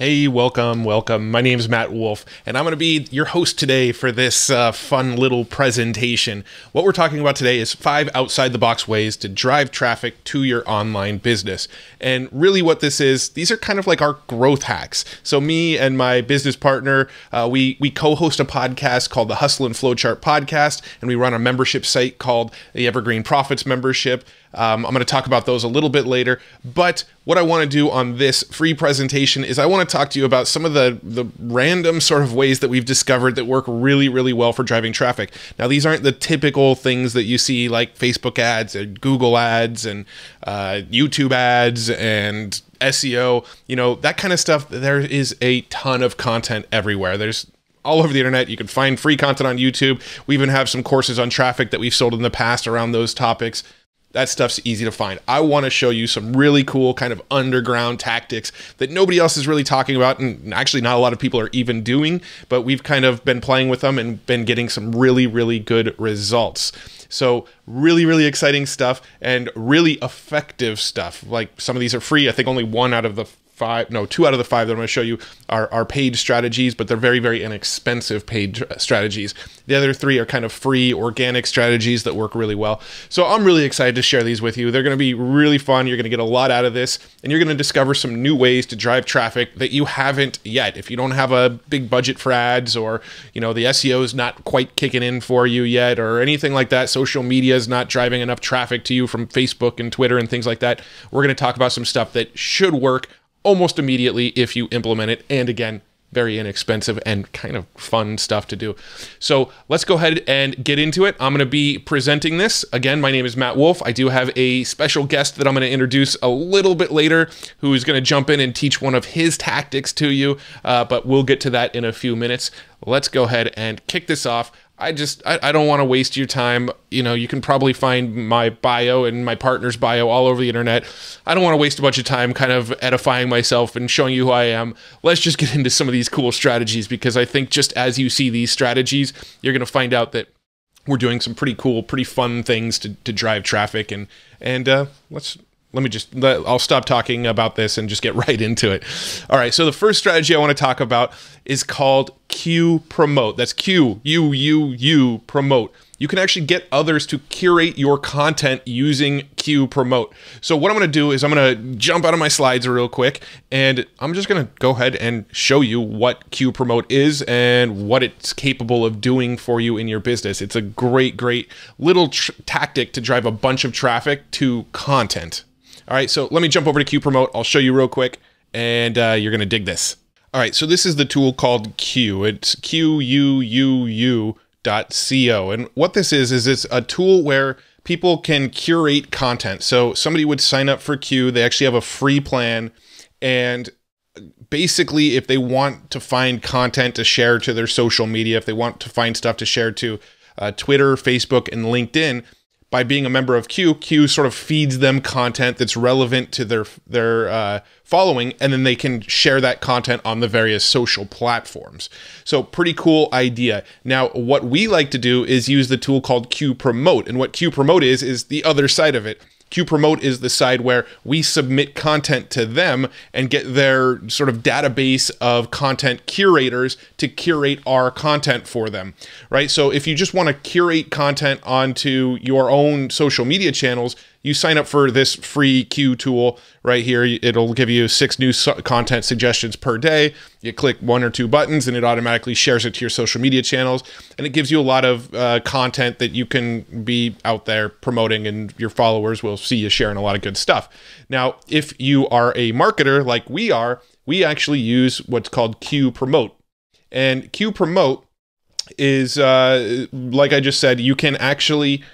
Hey, welcome, welcome. My name is Matt Wolf, and I'm going to be your host today for this fun little presentation. What we're talking about today is 5 outside-the-box ways to drive traffic to your online business. And really what this is, these are kind of like our growth hacks. So me and my business partner, we co-host a podcast called the Hustle and Flowchart Podcast, and we run a membership site called the Evergreen Profits Membership. I'm going to talk about those a little bit later, but what I want to do on this free presentation is I want to talk to you about some of the random sort of ways that we've discovered that work really, really well for driving traffic. Now, these aren't the typical things that you see like Facebook ads and Google ads and YouTube ads and SEO, you know, that kind of stuff. There is a ton of content everywhere. There's all over the internet. You can find free content on YouTube. We even have some courses on traffic that we've sold in the past around those topics. That stuff's easy to find. I want to show you some really cool kind of underground tactics that nobody else is really talking about, and actually not a lot of people are even doing, but we've kind of been playing with them and been getting some really, really good results. So really, really exciting stuff and really effective stuff. Like some of these are free. I think only 2 out of the 5 that I'm going to show you are paid strategies, but they're very, very inexpensive paid strategies. The other 3 are kind of free organic strategies that work really well. So I'm really excited to share these with you. They're going to be really fun. You're going to get a lot out of this, and you're going to discover some new ways to drive traffic that you haven't yet. If you don't have a big budget for ads, or you know the SEO is not quite kicking in for you yet, or anything like that, social media is not driving enough traffic to you from Facebook and Twitter and things like that, we're going to talk about some stuff that should work almost immediately if you implement it, and again, very inexpensive and kind of fun stuff to do. So let's go ahead and get into it. I'm going to be presenting this. Again, my name is Matt Wolf. I do have a special guest that I'm going to introduce a little bit later who's going to jump in and teach one of his tactics to you, but we'll get to that in a few minutes. Let's go ahead and kick this off. I don't want to waste your time. You know, you can probably find my bio and my partner's bio all over the internet. I don't want to waste a bunch of time kind of edifying myself and showing you who I am. Let's just get into some of these cool strategies, because I think just as you see these strategies, you're going to find out that we're doing some pretty cool, pretty fun things to drive traffic. I'll stop talking about this and just get right into it. All right, so the first strategy I want to talk about is called Quuu Promote. That's Quuu Promote. You can actually get others to curate your content using Quuu Promote. So what I'm going to do is I'm going to jump out of my slides real quick, and I'm just going to go ahead and show you what Quuu Promote is and what it's capable of doing for you in your business. It's a great, great little tactic to drive a bunch of traffic to content. All right, so let me jump over to Quuu Promote. I'll show you real quick, and you're going to dig this. All right, so this is the tool called Quuu. It's quuu.co. And what this is it's a tool where people can curate content. So somebody would sign up for Quuu. They actually have a free plan. And basically, if they want to find content to share to their social media, if they want to find stuff to share to Twitter, Facebook, and LinkedIn, by being a member of Quuu, Quuu sort of feeds them content that's relevant to their following, and then they can share that content on the various social platforms. So pretty cool idea. Now, what we like to do is use the tool called Quuu Promote, and what Quuu Promote is the other side of it. Quuu Promote is the side where we submit content to them and get their sort of database of content curators to curate our content for them, right? So if you just want to curate content onto your own social media channels, you sign up for this free Quuu tool right here. It'll give you 6 new content suggestions per day. You click 1 or 2 buttons and it automatically shares it to your social media channels. And it gives you a lot of content that you can be out there promoting, and your followers will see you sharing a lot of good stuff. Now, if you are a marketer like we are, we actually use what's called Quuu Promote. And Quuu Promote is, like I just said, you can actually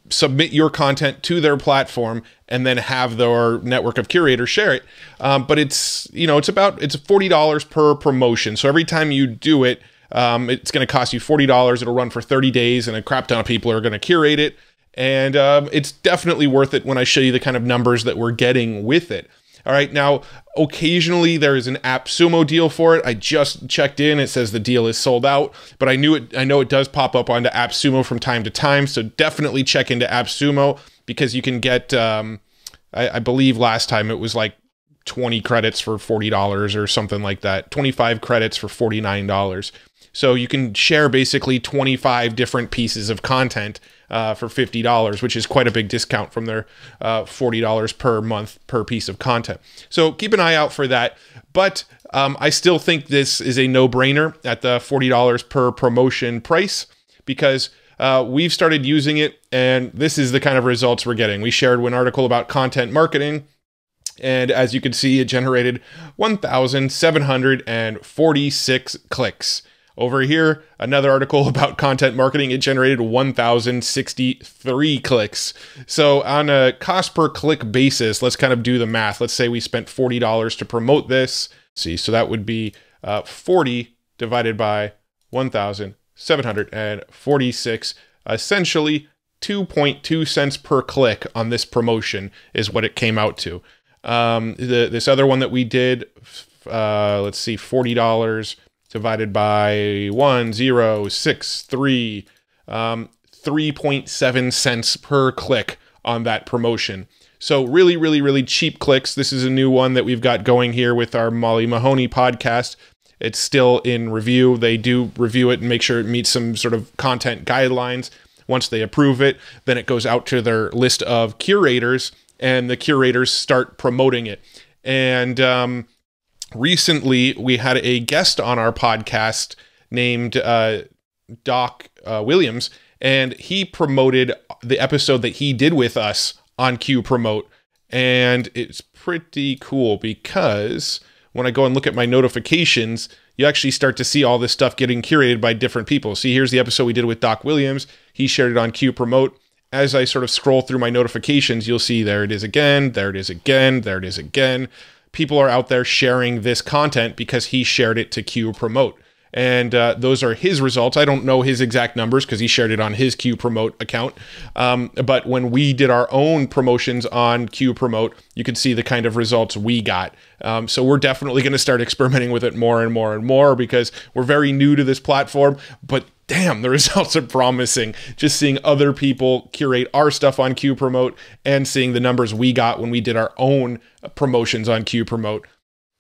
submit your content to their platform and then have their network of curators share it. But it's $40 per promotion. So every time you do it, it's going to cost you $40. It'll run for 30 days, and a crap ton of people are going to curate it. And it's definitely worth it when I show you the kind of numbers that we're getting with it. All right, now, occasionally there is an AppSumo deal for it. I just checked in. It says the deal is sold out, but I know it does pop up onto AppSumo from time to time, so definitely check into AppSumo, because you can get, I believe last time it was like 20 credits for $40 or something like that, 25 credits for $49. So you can share basically 25 different pieces of content for $50, which is quite a big discount from their $40 per month per piece of content. So keep an eye out for that. But I still think this is a no-brainer at the $40 per promotion price, because we've started using it, and this is the kind of results we're getting. We shared one article about content marketing, and as you can see, it generated 1,746 clicks. Over here, another article about content marketing, it generated 1,063 clicks. So on a cost per click basis, let's kind of do the math. Let's say we spent $40 to promote this. See, so that would be 40 divided by 1,746, essentially 2.2 cents per click on this promotion is what it came out to. This other one that we did, let's see, $40 divided by 1,063, 3.7 cents per click on that promotion. So really, really, really cheap clicks. This is a new one that we've got going here with our Molly Mahoney podcast. It's still in review. They do review it and make sure it meets some sort of content guidelines. Once they approve it, then it goes out to their list of curators, and the curators start promoting it. And recently, we had a guest on our podcast named Doc Williams, and he promoted the episode that he did with us on Quuu Promote. And it's pretty cool because when I go and look at my notifications, you actually start to see all this stuff getting curated by different people. See, here's the episode we did with Doc Williams. He shared it on Quuu Promote. As I sort of scroll through my notifications, you'll see there it is again, there it is again, there it is again. People are out there sharing this content because he shared it to Quuu Promote. And those are his results. I don't know his exact numbers because he shared it on his Quuu Promote account. But when we did our own promotions on Quuu Promote, you could see the kind of results we got. So we're definitely going to start experimenting with it more and more and more because we're very new to this platform. But damn, the results are promising. Just seeing other people curate our stuff on Quuu Promote and seeing the numbers we got when we did our own promotions on Quuu Promote.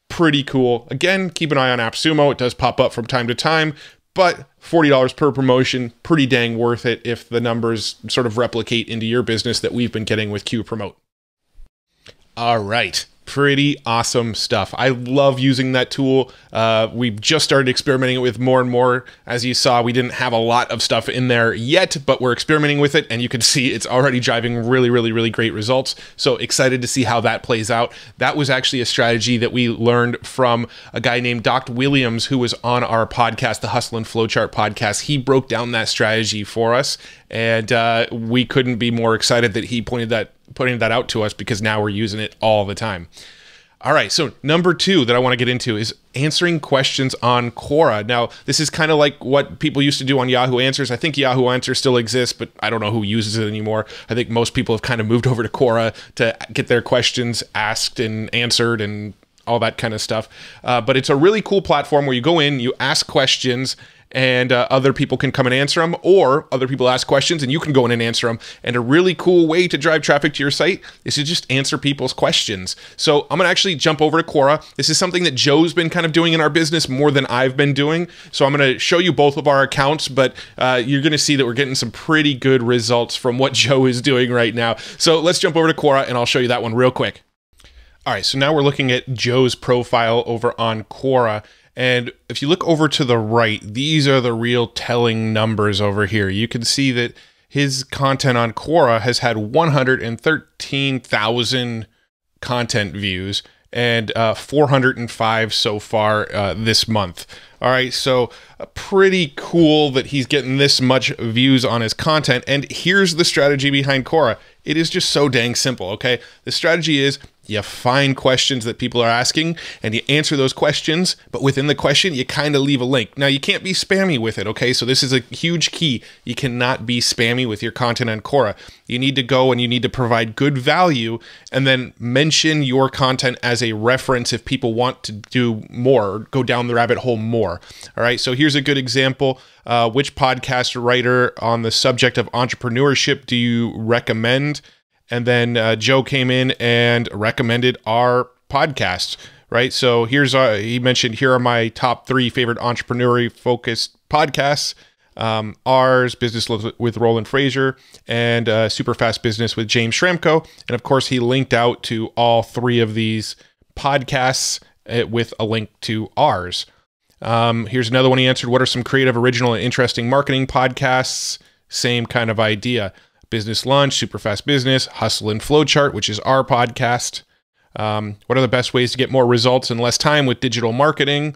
Pretty cool. Again, keep an eye on AppSumo. It does pop up from time to time, but $40 per promotion, pretty dang worth it if the numbers sort of replicate into your business that we've been getting with Quuu Promote. All right. Pretty awesome stuff. I love using that tool. We've just started experimenting with more and more. As you saw, we didn't have a lot of stuff in there yet, but we're experimenting with it, and you can see it's already driving really, really, really great results. So excited to see how that plays out. That was actually a strategy that we learned from a guy named Doc Williams, who was on our podcast, the Hustle and Flowchart podcast. He broke down that strategy for us, and we couldn't be more excited that he putting that out to us, because now we're using it all the time. All right, so number 2 that I want to get into is answering questions on Quora. Now, this is kind of like what people used to do on Yahoo Answers. I think Yahoo Answers still exists, but I don't know who uses it anymore. I think most people have kind of moved over to Quora to get their questions asked and answered and all that kind of stuff. But it's a really cool platform where you go in, you ask questions, and other people can come and answer them, or other people ask questions and you can go in and answer them. And a really cool way to drive traffic to your site is to just answer people's questions. So I'm gonna actually jump over to Quora. This is something that Joe's been kind of doing in our business more than I've been doing. So I'm gonna show you both of our accounts, but you're gonna see that we're getting some pretty good results from what Joe is doing right now. So let's jump over to Quora and I'll show you that one real quick. All right, so now we're looking at Joe's profile over on Quora. And if you look over to the right, these are the real telling numbers over here. You can see that his content on Quora has had 113,000 content views and 405 so far this month. All right, so pretty cool that he's getting this much views on his content. And here's the strategy behind Quora. It is just so dang simple, okay? The strategy is you find questions that people are asking and you answer those questions, but within the question, you kind of leave a link. Now, you can't be spammy with it, okay? So this is a huge key. You cannot be spammy with your content on Quora. You need to go and you need to provide good value and then mention your content as a reference if people want to do more or go down the rabbit hole more. All right, so here's a good example. Which podcast writer on the subject of entrepreneurship do you recommend? And then Joe came in and recommended our podcast, right? So here's he mentioned, here are my top 3 favorite entrepreneurial focused podcasts. Ours, Business with Roland Fraser, and Super Fast Business with James Schramko. And of course, he linked out to all 3 of these podcasts with a link to ours. Here's another one he answered. What are some creative, original, and interesting marketing podcasts? Same kind of idea. Business Lunch, Super Fast Business, Hustle and Flowchart, which is our podcast. What are the best ways to get more results in less time with digital marketing?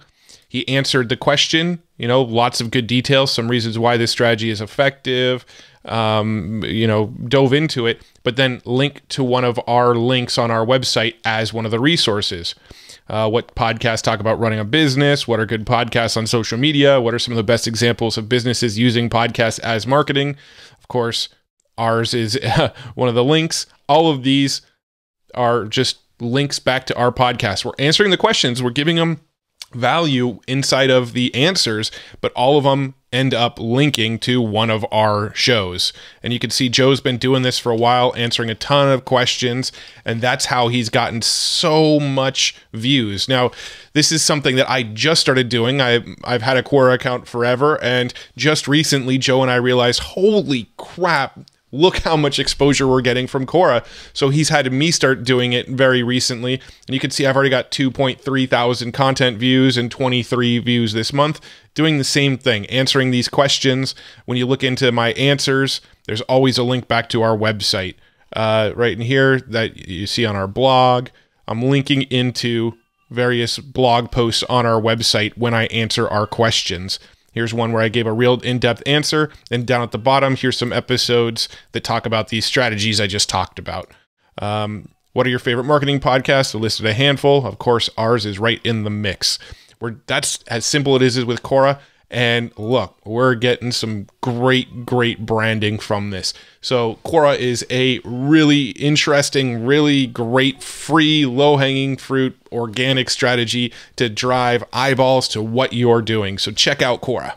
He answered the question, lots of good details, some reasons why this strategy is effective, dove into it, but then linked to one of our links on our website as one of the resources. What podcasts talk about running a business? What are good podcasts on social media? What are some of the best examples of businesses using podcasts as marketing? Of course, ours is one of the links. All of these are just links back to our podcast. We're answering the questions. We're giving them value inside of the answers, but all of them end up linking to one of our shows. And you can see Joe's been doing this for a while, answering a ton of questions, and that's how he's gotten so much views. Now, this is something that I just started doing. I've had a Quora account forever, and just recently Joe and I realized, holy crap, look how much exposure we're getting from Quora. So he's had me start doing it very recently. And you can see I've already got 2.3 thousand content views and 23 views this month, doing the same thing, answering these questions. When you look into my answers, there's always a link back to our website. Right in here that you see on our blog, I'm linking into various blog posts on our website when I answer our questions. Here's one where I gave a real in-depth answer. And down at the bottom, here's some episodes that talk about these strategies I just talked about. What are your favorite marketing podcasts? I listed a handful. Of course, ours is right in the mix. That's as simple as it is with Quora. And look, we're getting some great branding from this. So Quora is a really interesting, really great, free, low-hanging fruit, organic strategy to drive eyeballs to what you're doing. So check out Quora.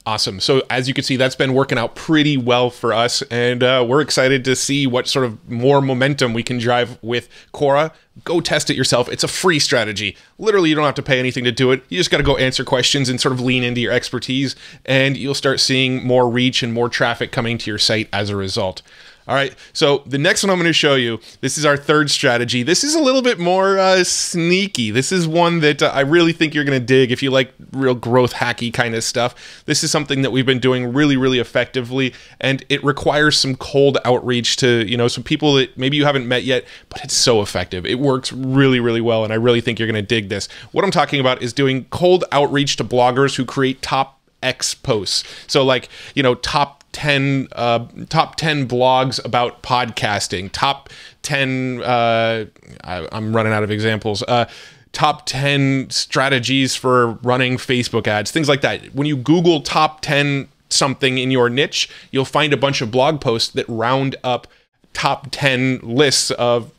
Awesome. So as you can see, that's been working out pretty well for us, and we're excited to see what sort of more momentum we can drive with Quora. Go test it yourself. It's a free strategy. Literally, you don't have to pay anything to do it. You just got to go answer questions and sort of lean into your expertise, and you'll start seeing more reach and more traffic coming to your site as a result. All right, so the next one I'm going to show you, this is our third strategy. This is a little bit more sneaky. This is one that I really think you're going to dig if you like real growth hacky kind of stuff. This is something that we've been doing really effectively, and it requires some cold outreach to, some people that maybe you haven't met yet, but it's so effective. It works really well, and I really think you're going to dig this. What I'm talking about is doing cold outreach to bloggers who create top X posts. So like, top 10 blogs about podcasting, top 10 I'm running out of examples, top 10 strategies for running Facebook ads, things like that. When you Google top 10 something in your niche, you'll find a bunch of blog posts that round up top 10 lists of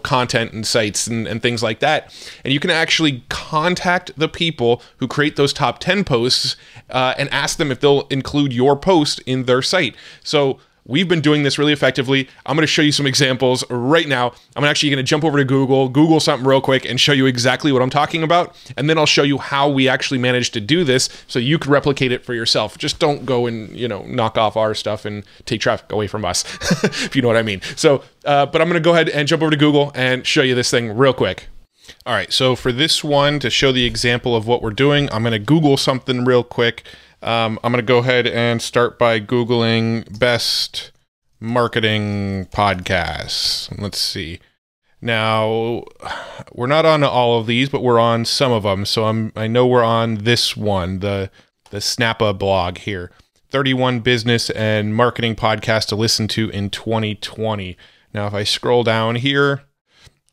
content and sites and things like that. And you can actually contact the people who create those top 10 posts and ask them if they'll include your post in their site. So we've been doing this really effectively. I'm going to show you some examples right now. I'm actually going to jump over to Google something real quick and show you exactly what I'm talking about. And then I'll show you how we actually managed to do this so you can replicate it for yourself. Just don't go and, knock off our stuff and take traffic away from us, if you know what I mean. So, but I'm going to go ahead and jump over to Google and show you this thing real quick. All right, so for this one, to show the example of what we're doing, I'm going to Google something real quick. I'm going to go ahead and start by Googling best marketing podcasts. Let's see. Now, we're not on all of these, but we're on some of them. So I know we're on this one, the Snappa blog here. 31 business and marketing podcasts to listen to in 2020. Now, if I scroll down here,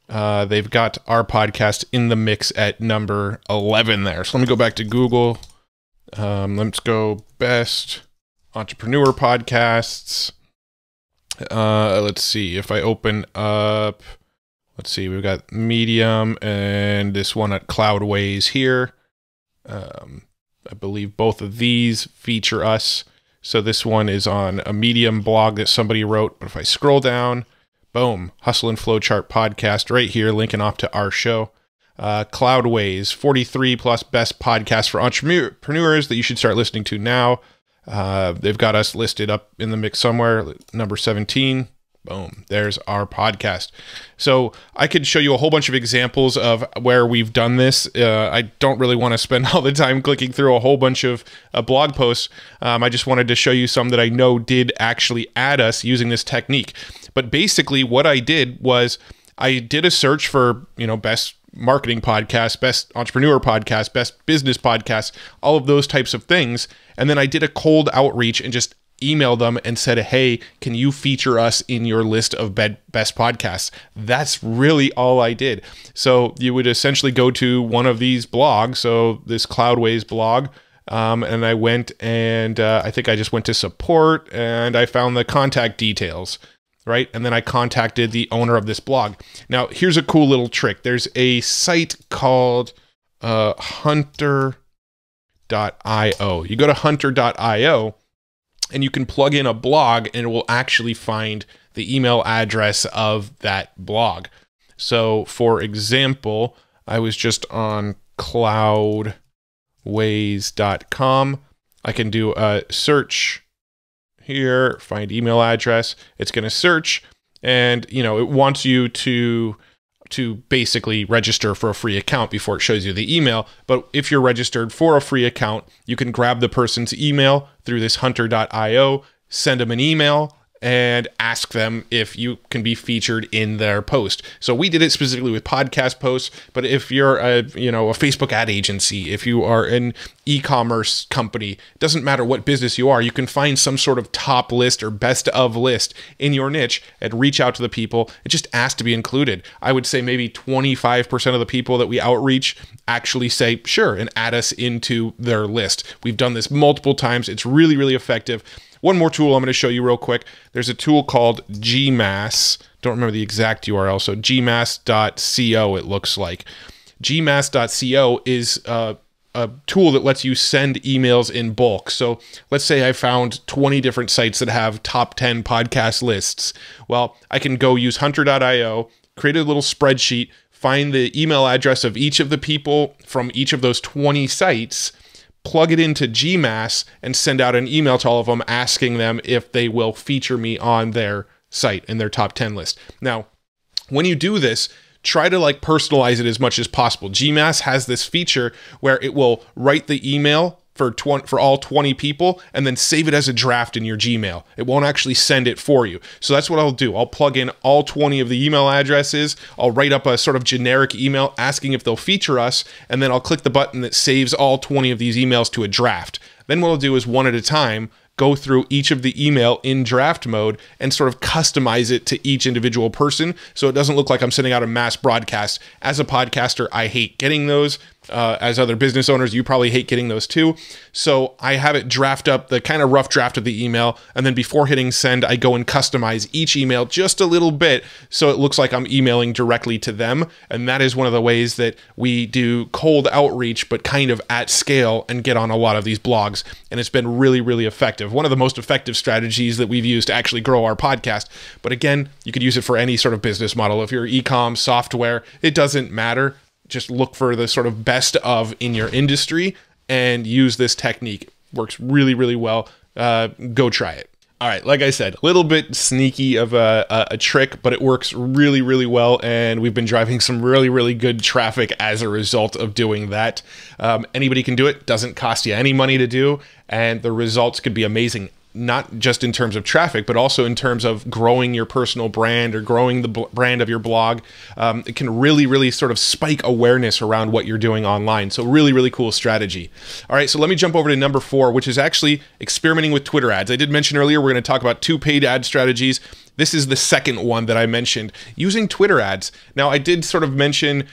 they've got our podcast in the mix at number 11 there. So let me go back to Google. Let's go best entrepreneur podcasts. Let's see if I open up, let's see, we've got Medium and this one at Cloudways here. I believe both of these feature us. So this one is on a Medium blog that somebody wrote, but if I scroll down, Boom. Hustle and Flowchart podcast right here, linking off to our show. Cloudways, 43 plus best podcasts for entrepreneurs that you should start listening to now. They've got us listed up in the mix somewhere, number 17. Boom, there's our podcast. So I could show you a whole bunch of examples of where we've done this. I don't really want to spend all the time clicking through a whole bunch of blog posts. I just wanted to show you some that I know did actually add us using this technique. But basically what I did was I did a search for, best marketing podcast, best entrepreneur podcast, best business podcast, all of those types of things. And then I did a cold outreach and just emailed them and said, hey, can you feature us in your list of best podcasts? That's really all I did. So you would essentially go to one of these blogs, so this Cloudways blog, and I went and I think I just went to support and I found the contact details, right? And then I contacted the owner of this blog. Now, here's a cool little trick. There's a site called hunter.io. You go to hunter.io, and you can plug in a blog and it will actually find the email address of that blog. So for example, I was just on cloudways.com. I can do a search here, find email address. It's going to search and, it wants you to basically register for a free account before it shows you the email. But if you're registered for a free account, you can grab the person's email through this hunter.io, send them an email, and ask them if you can be featured in their post. So we did it specifically with podcast posts, but if you're a Facebook ad agency, if you are an e-commerce company, it doesn't matter what business you are, you can find some sort of top list or best of list in your niche and reach out to the people and just ask to be included. I would say maybe 25% of the people that we outreach actually say, sure, and add us into their list. We've done this multiple times. It's really, really effective. One more tool I'm going to show you real quick. There's a tool called Gmass. Don't remember the exact URL. So gmass.co it looks like. Gmass.co is a tool that lets you send emails in bulk. So let's say I found 20 different sites that have top 10 podcast lists. Well, I can go use hunter.io, create a little spreadsheet, find the email address of each of the people from each of those 20 sites, plug it into Gmass, and send out an email to all of them asking them if they will feature me on their site in their top 10 list. Now, when you do this, try to personalize it as much as possible. Gmass has this feature where it will write the email for all 20 people and then save it as a draft in your Gmail. It won't actually send it for you. So that's what I'll do. I'll plug in all 20 of the email addresses. I'll write up a sort of generic email asking if they'll feature us, and then I'll click the button that saves all 20 of these emails to a draft. Then what I'll do is one at a time, go through each of the email in draft mode and sort of customize it to each individual person so it doesn't look like I'm sending out a mass broadcast. As a podcaster, I hate getting those. As other business owners, you probably hate getting those too. So I have it draft up, the kind of rough draft of the email, and then before hitting send, I go and customize each email just a little bit so it looks like I'm emailing directly to them. And that is one of the ways that we do cold outreach, but kind of at scale, and get on a lot of these blogs. And it's been really, really effective. One of the most effective strategies that we've used to actually grow our podcast. But again, you could use it for any sort of business model. If you're e-com, software, it doesn't matter. Just look for the sort of best of in your industry and use this technique. Works really, really well. Go try it. All right, like I said, a little bit sneaky of a trick, but it works really, really well, and we've been driving some really, really good traffic as a result of doing that. Anybody can do it. Doesn't cost you any money to do, and the results could be amazing. Not just in terms of traffic, but also in terms of growing your personal brand or growing the brand of your blog. It can really, really sort of spike awareness around what you're doing online. So really, really cool strategy. All right, so let me jump over to number 4, which is actually experimenting with Twitter ads. I did mention earlier we're going to talk about 2 paid ad strategies. This is the second one that I mentioned, using Twitter ads. Now, I did sort of mention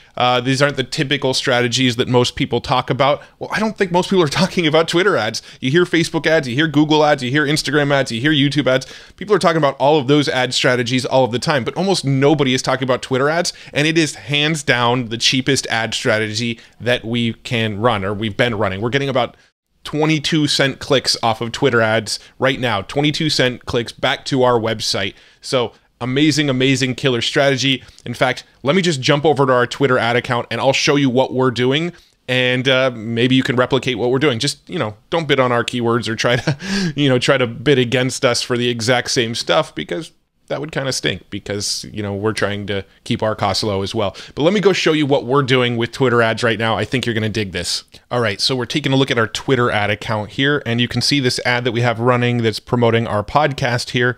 these aren't the typical strategies that most people talk about. Well, I don't think most people are talking about Twitter ads. You hear Facebook ads, you hear Google ads, you hear Instagram ads, you hear YouTube ads. People are talking about all of those ad strategies all of the time, but almost nobody is talking about Twitter ads, and it is hands down the cheapest ad strategy that we can run, or we've been running. We're getting about 22-cent clicks off of Twitter ads right now, 22-cent clicks back to our website. So Amazing, amazing killer strategy. In fact, let me just jump over to our Twitter ad account and I'll show you what we're doing. And maybe you can replicate what we're doing. Just, don't bid on our keywords or try to, try to bid against us for the exact same stuff, because that would kind of stink, because, we're trying to keep our costs low as well. But let me go show you what we're doing with Twitter ads right now. I think you're going to dig this. All right, so we're taking a look at our Twitter ad account here, and you can see this ad that we have running that's promoting our podcast here.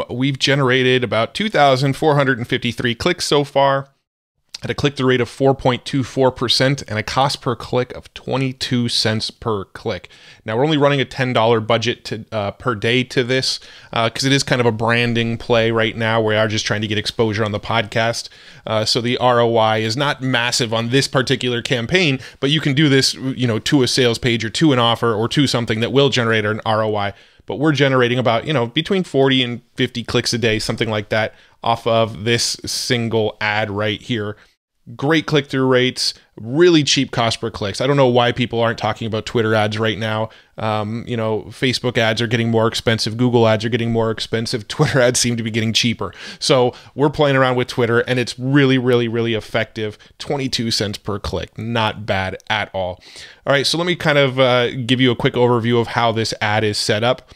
We've generated about 2,453 clicks so far, at a click-through rate of 4.24% and a cost per click of 22 cents per click. Now, we're only running a $10 budget per day to this, because it is kind of a branding play right now. We are just trying to get exposure on the podcast. So the ROI is not massive on this particular campaign, but you can do this, to a sales page or to an offer or to something that will generate an ROI. But we're generating about, between 40 and 50 clicks a day, something like that, off of this single ad right here. Great click-through rates, really cheap cost per clicks. I don't know why people aren't talking about Twitter ads right now. Facebook ads are getting more expensive. Google ads are getting more expensive. Twitter ads seem to be getting cheaper. So we're playing around with Twitter, and it's really, really, really effective. 22 cents per click. Not bad at all. All right, so let me kind of give you a quick overview of how this ad is set up.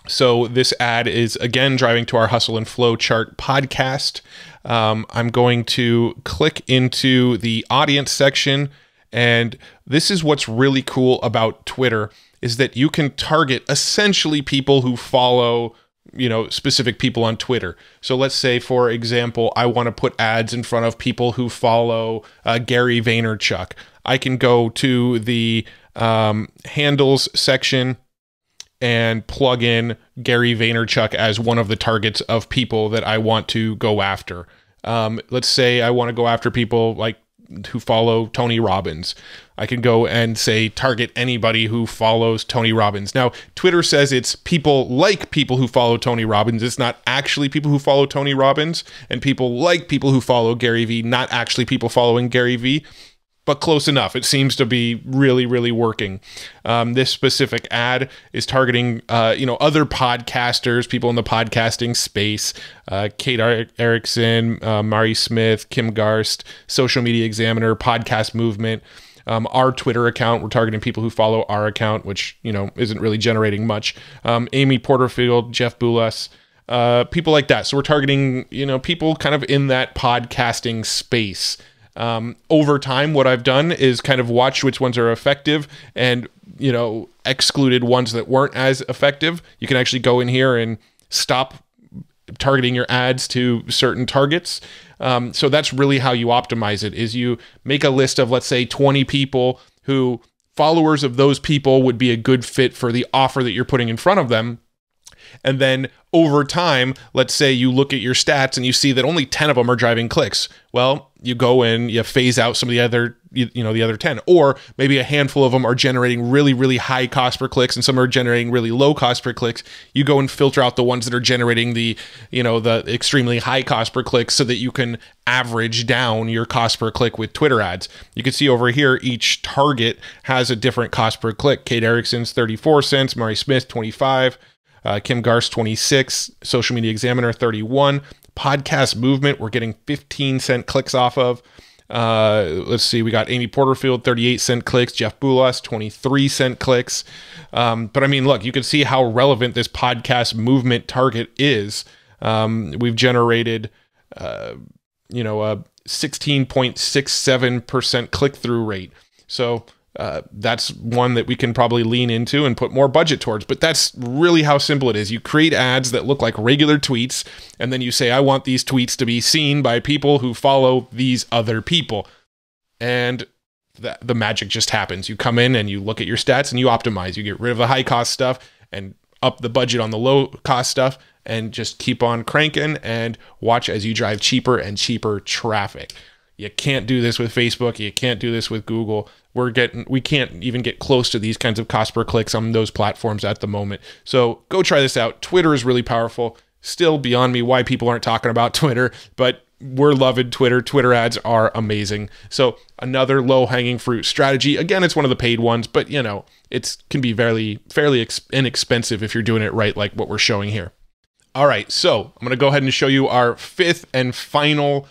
So this ad is, again, driving to our Hustle and Flow chart podcast. I'm going to click into the audience section, and this is what's really cool about Twitter, is that you can target essentially people who follow, specific people on Twitter. So let's say, for example, I want to put ads in front of people who follow Gary Vaynerchuk. I can go to the handles section and plug in Gary Vaynerchuk as one of the targets of people that I want to go after. Let's say I want to go after people like who follow Tony Robbins. I can go and say target anybody who follows Tony Robbins. Now, Twitter says it's people like people who follow Tony Robbins. It's not actually people who follow Tony Robbins, and people like people who follow Gary Vee, not actually people following Gary Vee. But close enough. It seems to be really, really working. This specific ad is targeting, other podcasters, people in the podcasting space, Kate Erickson, Mari Smith, Kim Garst, Social Media Examiner, Podcast Movement. Our Twitter account, we're targeting people who follow our account, which, isn't really generating much. Amy Porterfield, Jeff Boulas, people like that. So we're targeting, people kind of in that podcasting space. Over time, what I've done is kind of watch which ones are effective and, excluded ones that weren't as effective. You can actually go in here and stop targeting your ads to certain targets. So that's really how you optimize it, is you make a list of, let's say, 20 people who followers of those people would be a good fit for the offer that you're putting in front of them. And then over time, let's say you look at your stats and you see that only 10 of them are driving clicks. Well, you go in, you phase out some of the other, the other 10, or maybe a handful of them are generating really, really high cost per clicks and some are generating really low cost per clicks. You go and filter out the ones that are generating the, the extremely high cost per click, so that you can average down your cost per click with Twitter ads. You can see over here, each target has a different cost per click. Kate Erickson's 34 cents, Mari Smith 25, Kim Garst 26, Social Media Examiner 31, Podcast Movement we're getting 15-cent clicks off of. Let's see, we got Amy Porterfield 38-cent clicks, Jeff Boulas 23-cent clicks. But I mean, look, you can see how relevant this Podcast Movement target is. We've generated a 16.67% click-through rate. So that's one that we can probably lean into and put more budget towards. But that's really how simple it is. You create ads that look like regular tweets, and then you say, I want these tweets to be seen by people who follow these other people. And the magic just happens. You come in and you look at your stats and you optimize. You get rid of the high cost stuff and up the budget on the low cost stuff, and just keep on cranking and watch as you drive cheaper and cheaper traffic. You can't do this with Facebook. You can't do this with Google. We can't even get close to these kinds of cost per clicks on those platforms at the moment. So go try this out. Twitter is really powerful. Still beyond me why people aren't talking about Twitter, but we're loving Twitter. Twitter ads are amazing. So another low-hanging fruit strategy. Again, it's one of the paid ones, but it can be fairly inexpensive if you're doing it right, like what we're showing here. All right, so I'm going to go ahead and show you our fifth and final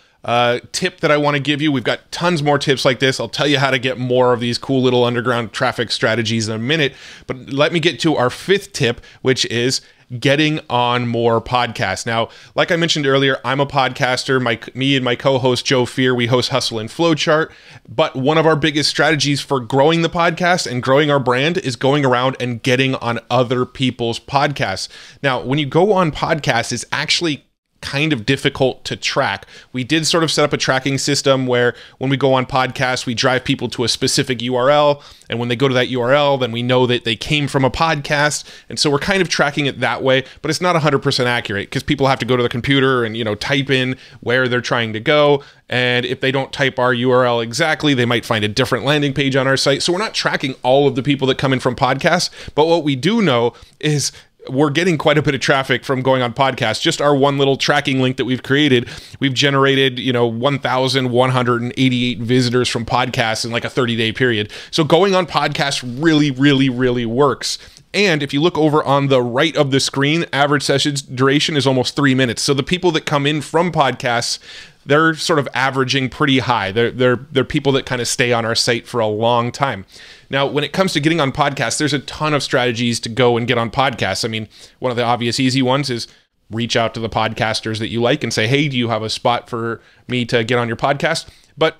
tip that I want to give you. We've got tons more tips like this. I'll tell you how to get more of these cool little underground traffic strategies in a minute, but let me get to our fifth tip, which is getting on more podcasts. Now, like I mentioned earlier, I'm a podcaster. Me and my co-host Joe Fear, we host Hustle and Flowchart. But one of our biggest strategies for growing the podcast and growing our brand is going around and getting on other people's podcasts. Now, when you go on podcasts, it's actually kind of difficult to track. We did sort of set up a tracking system where when we go on podcasts, we drive people to a specific URL. And when they go to that URL, then we know that they came from a podcast. And so we're kind of tracking it that way, but it's not 100% accurate because people have to go to the computer and, type in where they're trying to go. And if they don't type our URL exactly, they might find a different landing page on our site. So we're not tracking all of the people that come in from podcasts. But what we do know is we're getting quite a bit of traffic from going on podcasts. Just our one little tracking link that we've created, we've generated, 1,188 visitors from podcasts in like a 30-day period. So going on podcasts really, really, really works. And if you look over on the right of the screen, average sessions duration is almost 3 minutes. So the people that come in from podcasts, they're sort of averaging pretty high. They're people that kind of stay on our site for a long time. Now, when it comes to getting on podcasts, there's a ton of strategies to go and get on podcasts. I mean, one of the obvious easy ones is reach out to the podcasters that you like and say, hey, do you have a spot for me to get on your podcast? But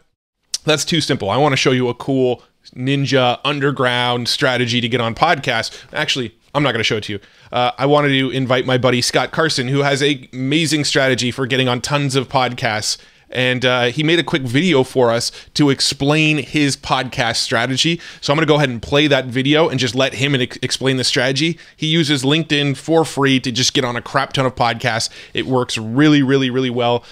that's too simple. I want to show you a cool ninja underground strategy to get on podcasts. Actually, I'm not going to show it to you. I wanted to invite my buddy Scott Carson, who has an amazing strategy for getting on tons of podcasts. And he made a quick video for us to explain his podcast strategy. So I'm going to go ahead and play that video and just let him explain the strategy. He uses LinkedIn for free to just get on a crap ton of podcasts. It works really, really, really well.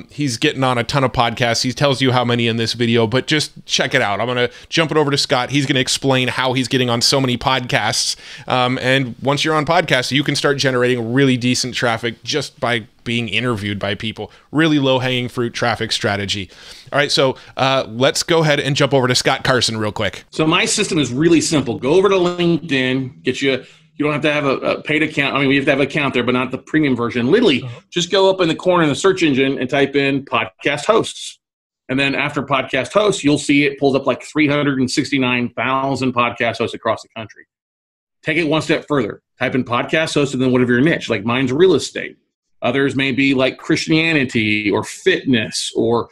He's getting on a ton of podcasts. He tells you how many in this video, but just check it out. I'm going to jump it over to Scott. He's going to explain how he's getting on so many podcasts. And once you're on podcasts, you can start generating really decent traffic just by being interviewed by people. Really low-hanging fruit traffic strategy. All right, so let's go ahead and jump over to Scott Carson real quick. So my system is really simple. Go over to LinkedIn, you don't have to have a paid account. I mean, we have to have an account there, but not the premium version. Literally, just go up in the corner in the search engine and type in podcast hosts. And then after podcast hosts, you'll see it pulls up like 369,000 podcast hosts across the country. Take it one step further. Type in podcast hosts and then whatever your niche. Like mine's real estate. Others may be like Christianity or fitness or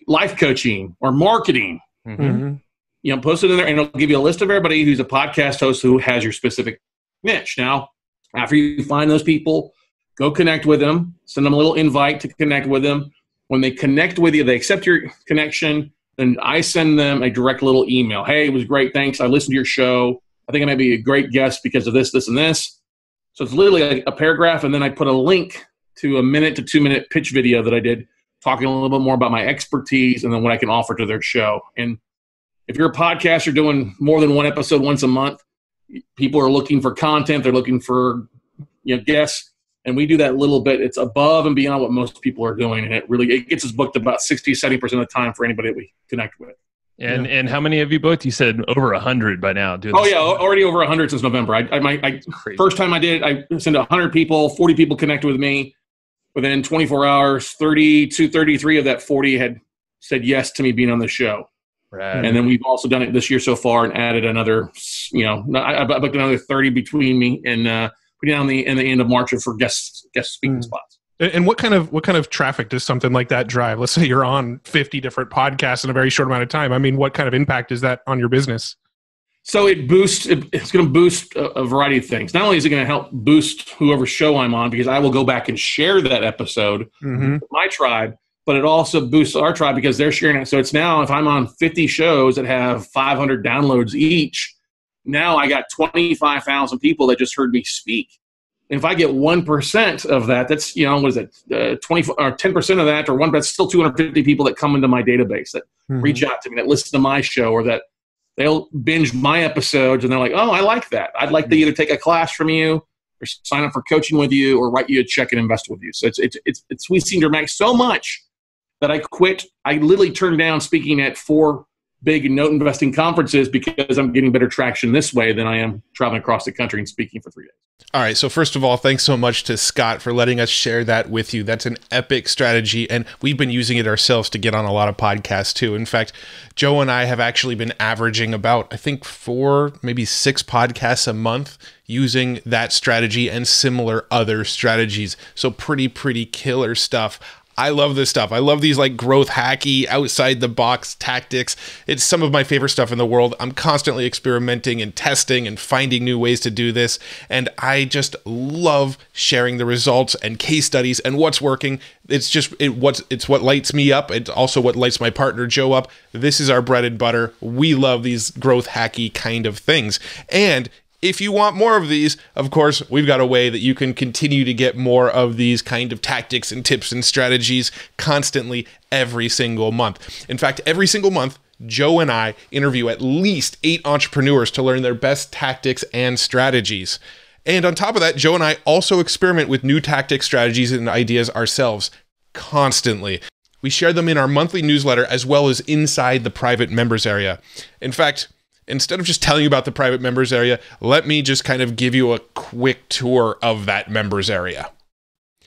life coaching or marketing. Mm-hmm. Post it in there and it'll give you a list of everybody who's a podcast host who has your specific niche. Now, after you find those people, go connect with them, send them a little invite to connect with them. When they connect with you, they accept your connection, then I send them a direct little email. Hey, it was great. Thanks. I listened to your show. I think I might be a great guest because of this, this, and this. So it's literally a paragraph, and then I put a link to a 1 to 2 minute pitch video that I did talking a little bit more about my expertise and then what I can offer to their show. And if you're a podcaster doing more than one episode once a month, people are looking for content. They're looking for guests. And we do that little bit. It's above and beyond what most people are doing. And it gets us booked about 60, 70% of the time for anybody that we connect with. And how many have you booked? You said over 100 by now. Already over 100 since November. First time I did it, I sent 100 people, 40 people connected with me. Within 24 hours, 33 of that 40 had said yes to me being on the show. Right. And then we've also done it this year so far and added another, I booked another 30 between me and putting on in the end of March for guest speaking spots. And what kind of traffic does something like that drive? Let's say you're on 50 different podcasts in a very short amount of time. I mean, what kind of impact is that on your business? So it's going to boost a variety of things. Not only is it going to help boost whoever show I'm on, because I will go back and share that episode with my tribe, but it also boosts our tribe because they're sharing it. So it's now, if I'm on 50 shows that have 500 downloads each, now I got 25,000 people that just heard me speak. And if I get 1% of that, that's, 20 or 10% of that, or one, that's still 250 people that come into my database that reach out to me, that listen to my show, or that they'll binge my episodes and they're like, oh, I like that. I'd like to either take a class from you or sign up for coaching with you or write you a check and invest with you. So we've seen dramatic so much that I quit. I literally turned down speaking at 4 big note investing conferences because I'm getting better traction this way than I am traveling across the country and speaking for 3 days. All right. So first of all, thanks so much to Scott for letting us share that with you. That's an epic strategy, and we've been using it ourselves to get on a lot of podcasts too. In fact, Joe and I have actually been averaging about, I think, 4, maybe 6 podcasts a month using that strategy and similar other strategies. So pretty killer stuff. I love this stuff. I love these like growth hacky, outside the box tactics. It's some of my favorite stuff in the world. I'm constantly experimenting and testing and finding new ways to do this. And I just love sharing the results and case studies and what's working. It's just, it's what lights me up. It's also what lights my partner Joe up. This is our bread and butter. We love these growth hacky kind of things. And if you want more of these, of course, we've got a way that you can continue to get more of these kind of tactics and tips and strategies constantly every single month. In fact, every single month, Joe and I interview at least 8 entrepreneurs to learn their best tactics and strategies. And on top of that, Joe and I also experiment with new tactics, strategies, and ideas ourselves constantly. We share them in our monthly newsletter as well as inside the private members area. In fact, instead of just telling you about the private members area, let me just kind of give you a quick tour of that members area.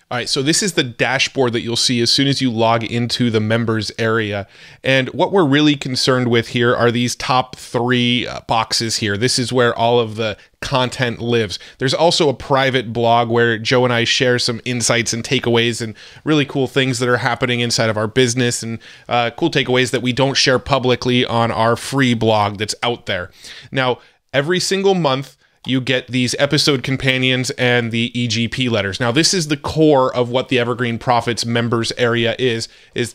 All right, so this is the dashboard that you'll see as soon as you log into the members area. And what we're really concerned with here are these top 3 boxes here. This is where all of the content lives. There's also a private blog where Joe and I share some insights and takeaways and really cool things that are happening inside of our business, and cool takeaways that we don't share publicly on our free blog that's out there. Now, every single month, you get these episode companions and the EGP letters. Now, this is the core of what the Evergreen Profits members area is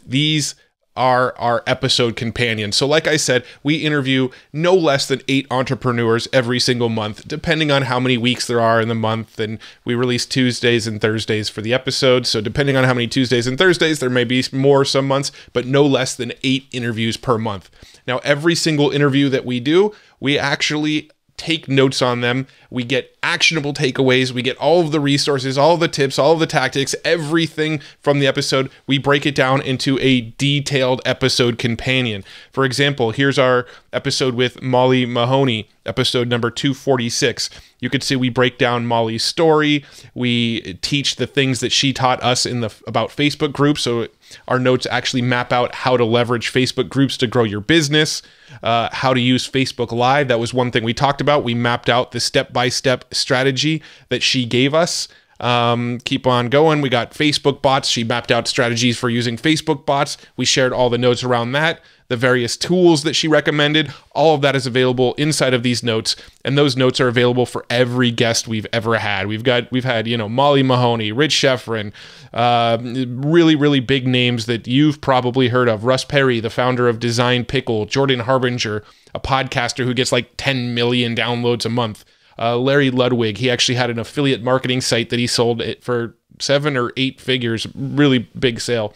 these are our episode companions. So like I said, we interview no less than 8 entrepreneurs every single month, depending on how many weeks there are in the month. And we release Tuesdays and Thursdays for the episode. So depending on how many Tuesdays and Thursdays, there may be more some months, but no less than 8 interviews per month. Now, every single interview that we do, we actually take notes on them. We get actionable takeaways. We get all of the resources, all of the tips, all of the tactics, everything from the episode. We break it down into a detailed episode companion. For example, here's our episode with Molly Mahoney, episode number 246. You could see we break down Molly's story. We teach the things that she taught us in the about Facebook groups. So our notes actually map out how to leverage Facebook groups to grow your business, how to use Facebook Live. That was one thing we talked about. We mapped out the step-by-step strategy that she gave us. Keep on going. We got Facebook bots. She mapped out strategies for using Facebook bots. We shared all the notes around that, the various tools that she recommended. All of that is available inside of these notes, and those notes are available for every guest we've ever had. We've had, Molly Mahoney, Rich Sheffrin, really big names that you've probably heard of. Russ Perry, the founder of Design Pickle, Jordan Harbinger, a podcaster who gets like 10 million downloads a month. Larry Ludwig, he actually had an affiliate marketing site that he sold it for 7 or 8 figures, really big sale.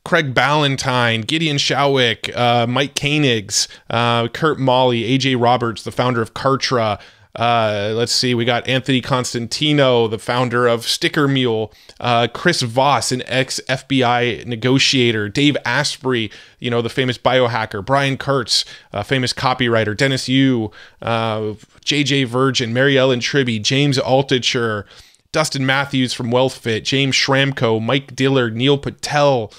Craig Ballantyne, Gideon Showick, Mike Koenigs, Kurt Molly, AJ Roberts, the founder of Kartra. Let's see, we got Anthony Constantino, the founder of Sticker Mule, Chris Voss, an ex-FBI negotiator, Dave Asprey, the famous biohacker, Brian Kurtz, famous copywriter, Dennis Yu, JJ Virgin, Mary Ellen Tribby, James Altucher, Dustin Matthews from WealthFit, James Schramko, Mike Dillard, Neil Patel,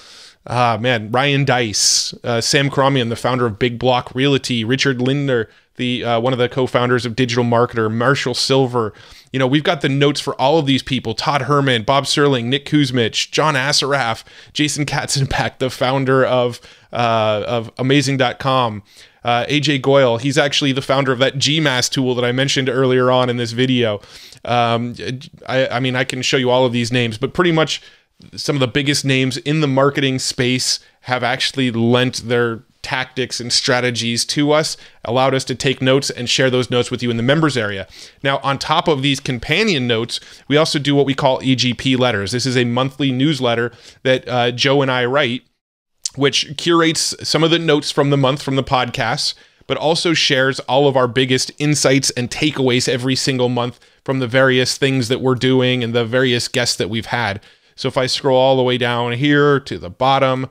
Ryan Dice, Sam Kromian, the founder of Big Block Realty, Richard Lindner, the one of the co-founders of Digital Marketer, Marshall Silver. We've got the notes for all of these people: Todd Herman, Bob Serling, Nick Kuzmich, John Assaraf, Jason Katzenbach, the founder of Amazing.com, AJ Goyle. He's actually the founder of that GMAS tool that I mentioned earlier on in this video. I can show you all of these names, but pretty much some of the biggest names in the marketing space have actually lent their tactics and strategies to us, allowed us to take notes and share those notes with you in the members area. Now, on top of these companion notes, we also do what we call EGP letters. This is a monthly newsletter that Joe and I write, which curates some of the notes from the month from the podcasts, but also shares all of our biggest insights and takeaways every single month from the various things that we're doing and the various guests that we've had. So if I scroll all the way down here to the bottom,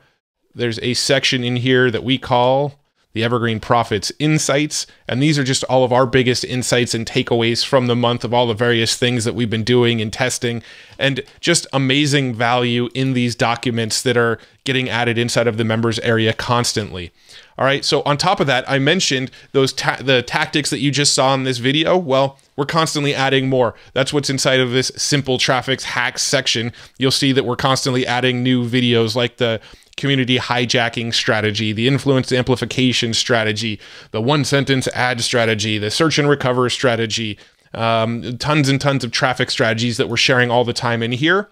there's a section in here that we call the Evergreen Profits Insights. And these are just all of our biggest insights and takeaways from the month of all the various things that we've been doing and testing, and just amazing value in these documents that are getting added inside of the members area constantly. All right, so on top of that, I mentioned those the tactics that you just saw in this video. Well, we're constantly adding more. That's what's inside of this simple traffic hacks section. You'll see that we're constantly adding new videos like the community hijacking strategy, the influence amplification strategy, the one sentence ad strategy, the search and recover strategy, tons and tons of traffic strategies that we're sharing all the time in here.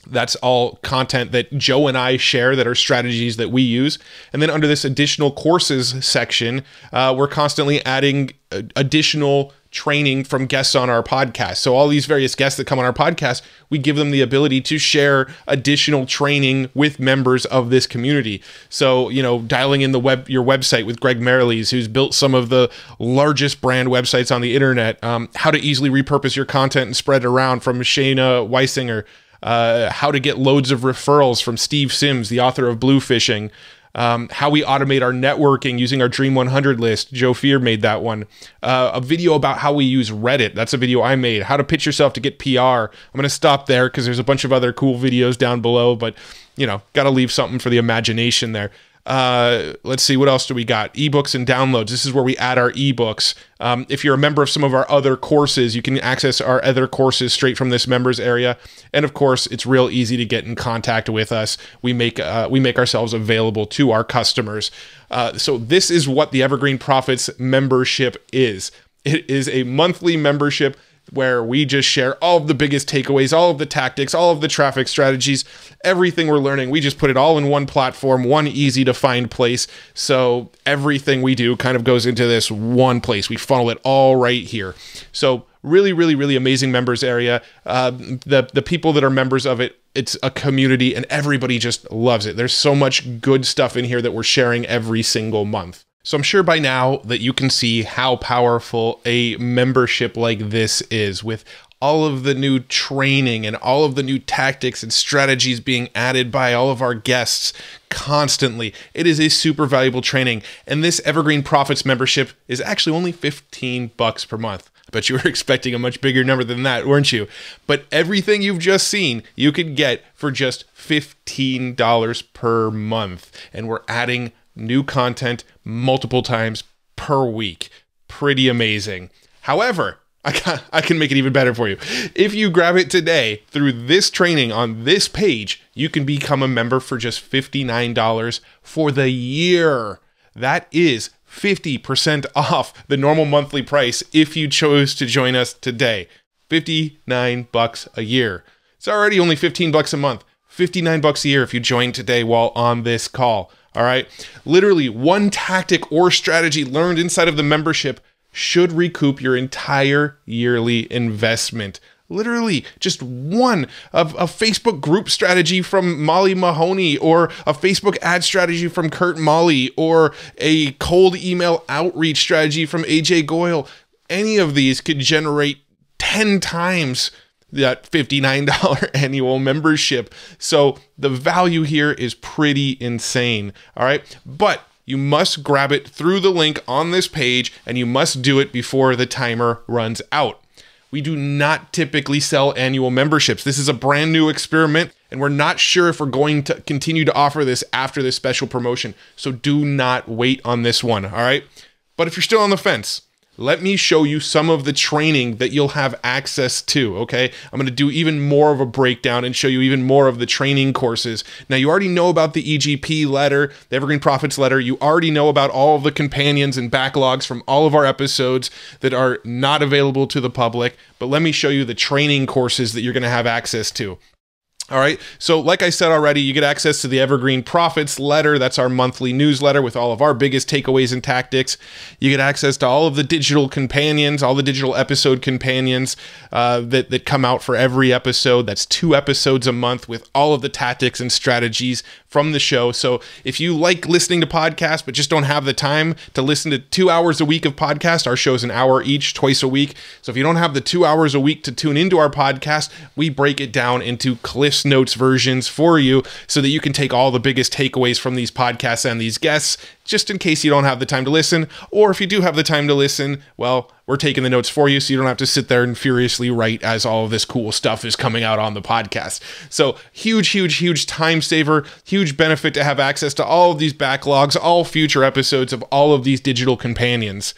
That's all content that Joe and I share that are strategies that we use. And then under this additional courses section, we're constantly adding additional training from guests on our podcast. So all these various guests that come on our podcast, we give them the ability to share additional training with members of this community. So, you know, dialing in your website with Greg Merrilees, who's built some of the largest brand websites on the internet, how to easily repurpose your content and spread it around from Shayna Weisinger, how to get loads of referrals from Steve Sims, the author of Blue Fishing, how we automate our networking using our Dream 100 list. Joe Fear made that one. A video about how we use Reddit. That's a video I made. How to pitch yourself to get PR. I'm going to stop there because there's a bunch of other cool videos down below, but you know, got to leave something for the imagination there. Let's see, what else do we got? Ebooks and downloads. This is where we add our ebooks. If you're a member of some of our other courses, you can access our other courses straight from this members area. And of course, it's real easy to get in contact with us. We make ourselves available to our customers. So this is what the Evergreen Profits membership is. It is a monthly membership where we just share all of the biggest takeaways, all of the tactics, all of the traffic strategies, everything we're learning. We just put it all in one platform, one easy to find place. So everything we do kind of goes into this one place. We funnel it all right here. So really, really, really amazing members area. The people that are members of it, it's a community and everybody just loves it. There's so much good stuff in here that we're sharing every single month. So I'm sure by now that you can see how powerful a membership like this is, with all of the new training and all of the new tactics and strategies being added by all of our guests constantly. It is a super valuable training. And this Evergreen Profits membership is actually only $15 per month. I bet you were expecting a much bigger number than that, weren't you? But everything you've just seen, you could get for just $15 per month. And we're adding new content multiple times per week. Pretty amazing. However, I can make it even better for you. If you grab it today through this training on this page, you can become a member for just $59 for the year. That is 50% off the normal monthly price if you chose to join us today. $59 a year. It's already only $15 a month. $59 a year if you join today while on this call. All right. Literally one tactic or strategy learned inside of the membership should recoup your entire yearly investment. Literally just one of a Facebook group strategy from Molly Mahoney, or a Facebook ad strategy from Kurt Molly, or a cold email outreach strategy from AJ Goyle. Any of these could generate 10 times that $59 annual membership. So the value here is pretty insane. All right. But you must grab it through the link on this page, and you must do it before the timer runs out. We do not typically sell annual memberships. This is a brand new experiment, and we're not sure if we're going to continue to offer this after this special promotion. So do not wait on this one. All right. But if you're still on the fence, let me show you some of the training that you'll have access to, okay? I'm going to do even more of a breakdown and show you even more of the training courses. Now, you already know about the EGP letter, the Evergreen Profits letter. You already know about all of the companions and backlogs from all of our episodes that are not available to the public. But let me show you the training courses that you're going to have access to. All right. So like I said already, you get access to the Evergreen Profits letter. That's our monthly newsletter with all of our biggest takeaways and tactics. You get access to all of the digital companions, all the digital episode companions that come out for every episode. That's 2 episodes a month with all of the tactics and strategies from the show. So if you like listening to podcasts but just don't have the time to listen to 2 hours a week of podcast, our show's an hour each, twice a week. So if you don't have the 2 hours a week to tune into our podcast, we break it down into cliff Cliff's Notes versions for you so that you can take all the biggest takeaways from these podcasts and these guests, just in case you don't have the time to listen. Or if you do have the time to listen, well, we're taking the notes for you so you don't have to sit there and furiously write as all of this cool stuff is coming out on the podcast. So huge time saver, huge benefit to have access to all of these backlogs, all future episodes of all of these digital companions.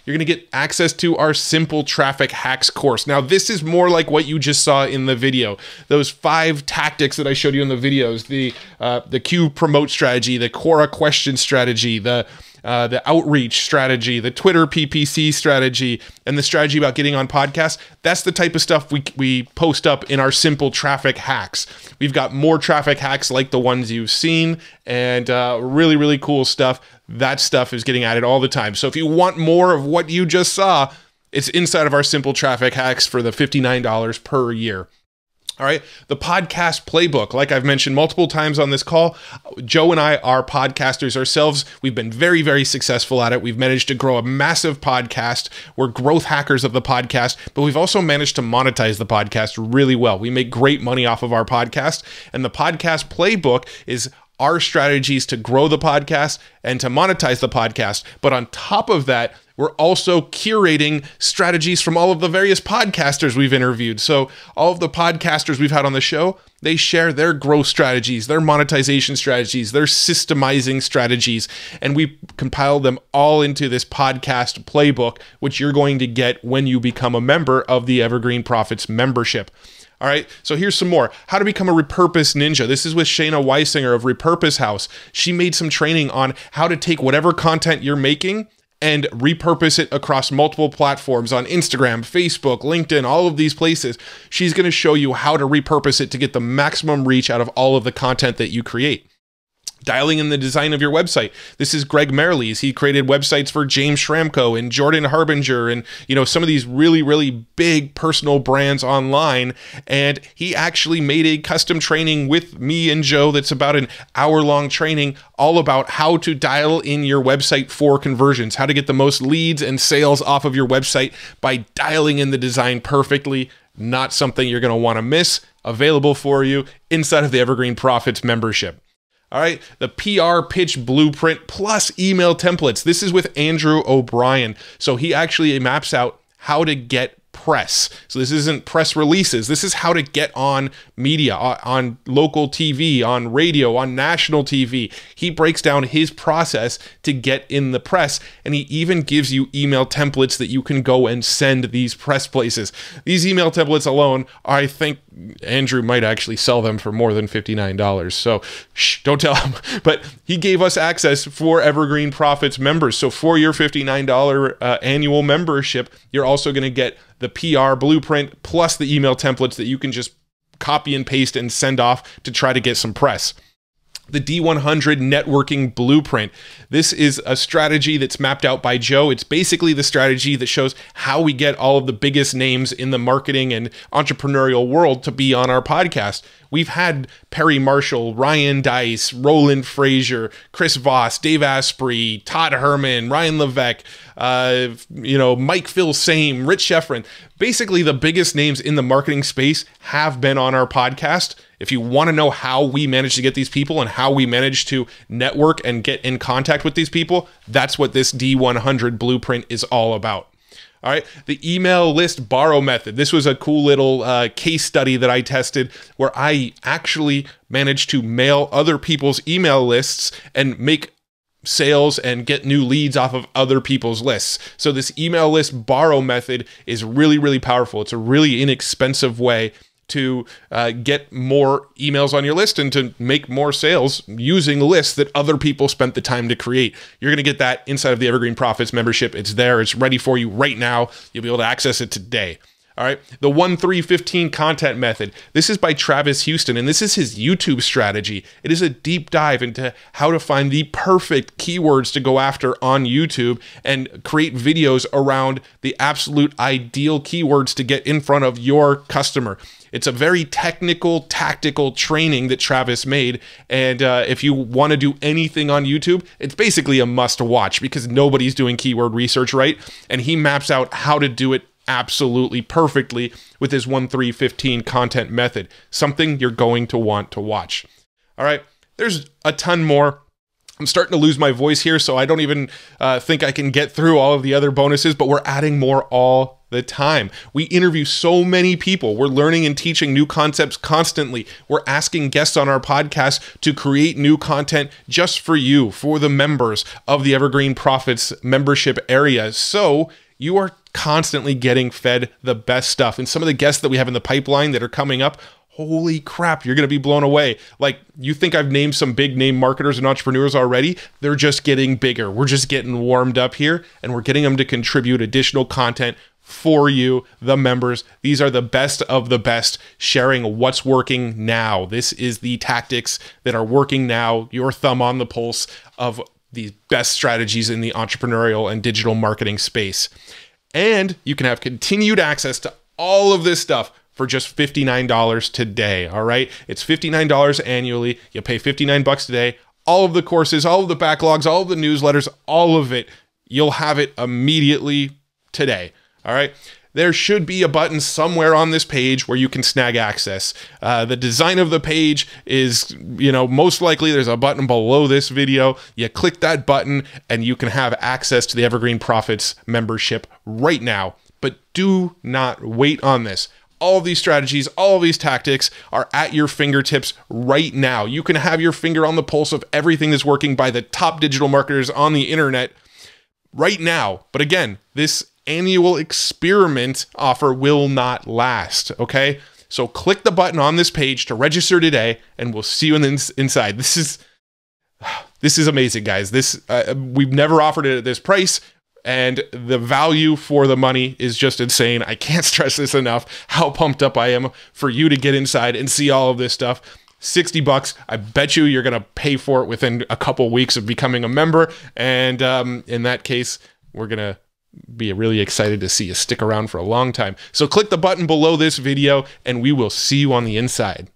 You're going to get access to our Simple Traffic Hacks course. Now, this is more like what you just saw in the video. Those 5 tactics that I showed you in the videos, the Quuu Promote strategy, the Quora question strategy, the outreach strategy, the Twitter PPC strategy, and the strategy about getting on podcasts. That's the type of stuff we post up in our Simple Traffic Hacks. We've got more traffic hacks like the ones you've seen, and really cool stuff. That stuff is getting added all the time. So if you want more of what you just saw, it's inside of our Simple Traffic Hacks for the $59 per year. All right, the podcast playbook, like I've mentioned multiple times on this call, Joe and I are podcasters ourselves. We've been very successful at it. We've managed to grow a massive podcast. We're growth hackers of the podcast, but we've also managed to monetize the podcast really well. We make great money off of our podcast, and the podcast playbook is our strategies to grow the podcast and to monetize the podcast. But on top of that, we're also curating strategies from all of the various podcasters we've interviewed. So all of the podcasters we've had on the show, they share their growth strategies, their monetization strategies, their systemizing strategies, and we compile them all into this podcast playbook, which you're going to get when you become a member of the Evergreen Profits membership. All right, so here's some more. How to become a repurpose ninja. This is with Shayna Weisinger of Repurpose House. She made some training on how to take whatever content you're making and repurpose it across multiple platforms on Instagram, Facebook, LinkedIn, all of these places. She's going to show you how to repurpose it to get the maximum reach out of all of the content that you create. Dialing in the design of your website. This is Greg Merleys. He created websites for James Schramko and Jordan Harbinger and, you know, some of these really big personal brands online. And he actually made a custom training with me and Joe that's about an hour-long training all about how to dial in your website for conversions, how to get the most leads and sales off of your website by dialing in the design perfectly. Not something you're going to want to miss. Available for you inside of the Evergreen Profits membership. All right, the PR pitch blueprint plus email templates. This is with Andrew O'Brien. So he actually maps out how to get press. So this isn't press releases. This is how to get on media, on local TV, on radio, on national TV. He breaks down his process to get in the press, and he even gives you email templates that you can go and send these press places. These email templates alone, I think Andrew might actually sell them for more than $59. So shh, don't tell him. But he gave us access for Evergreen Profits members. So for your $59 annual membership, you're also going to get the PR blueprint plus the email templates that you can just copy and paste and send off to try to get some press. The D100 networking blueprint. This is a strategy that's mapped out by Joe. It's basically the strategy that shows how we get all of the biggest names in the marketing and entrepreneurial world to be on our podcast. We've had Perry Marshall, Ryan Dice, Roland Frazier, Chris Voss, Dave Asprey, Todd Herman, Ryan Levesque, Mike Phil Same, Rich Sheffrin. Basically, the biggest names in the marketing space have been on our podcast. If you want to know how we manage to get these people and how we manage to network and get in contact with these people, that's what this D100 blueprint is all about. All right, the email list borrow method. This was a cool little case study that I tested where I actually managed to mail other people's email lists and make sales and get new leads off of other people's lists. So this email list borrow method is really powerful. It's a really inexpensive way to get more emails on your list and to make more sales using lists that other people spent the time to create. You're going to get that inside of the Evergreen Profits membership. It's there. It's ready for you right now. You'll be able to access it today. All right. The 1-3-15 content method. This is by Travis Houston, and this is his YouTube strategy. It is a deep dive into how to find the perfect keywords to go after on YouTube and create videos around the absolute ideal keywords to get in front of your customer. It's a very technical, tactical training that Travis made. And if you want to do anything on YouTube, it's basically a must watch because nobody's doing keyword research right. And he maps out how to do it absolutely perfectly with his 1-3-15 content method. Something you're going to want to watch. All right, there's a ton more. I'm starting to lose my voice here, so I don't even think I can get through all of the other bonuses, but we're adding more all the time. We interview so many people. We're learning and teaching new concepts constantly. We're asking guests on our podcast to create new content just for you, for the members of the Evergreen Profits membership area. So you are constantly getting fed the best stuff. And some of the guests that we have in the pipeline that are coming up, holy crap, you're going to be blown away. Like, you think I've named some big name marketers and entrepreneurs already? They're just getting bigger. We're just getting warmed up here, and we're getting them to contribute additional content for you, the members. These are the best of the best, sharing what's working now. This is the tactics that are working now, your thumb on the pulse of the best strategies in the entrepreneurial and digital marketing space. And you can have continued access to all of this stuff for just $59 today, all right? It's $59 annually. You pay $59 today. All of the courses, all of the backlogs, all of the newsletters, all of it, you'll have it immediately today, all right? There should be a button somewhere on this page where you can snag access. The design of the page is, most likely there's a button below this video. You click that button and you can have access to the Evergreen Profits membership right now. But do not wait on this. All of these strategies, all of these tactics are at your fingertips right now. You can have your finger on the pulse of everything that's working by the top digital marketers on the internet right now. But again, this annual experiment offer will not last, okay? So click the button on this page to register today, and we'll see you inside. This is amazing, guys. We've never offered it at this price. And the value for the money is just insane. I can't stress this enough, how pumped up I am for you to get inside and see all of this stuff. $60. I bet you're going to pay for it within a couple weeks of becoming a member. And in that case, we're going to be really excited to see you stick around for a long time. So click the button below this video and we will see you on the inside.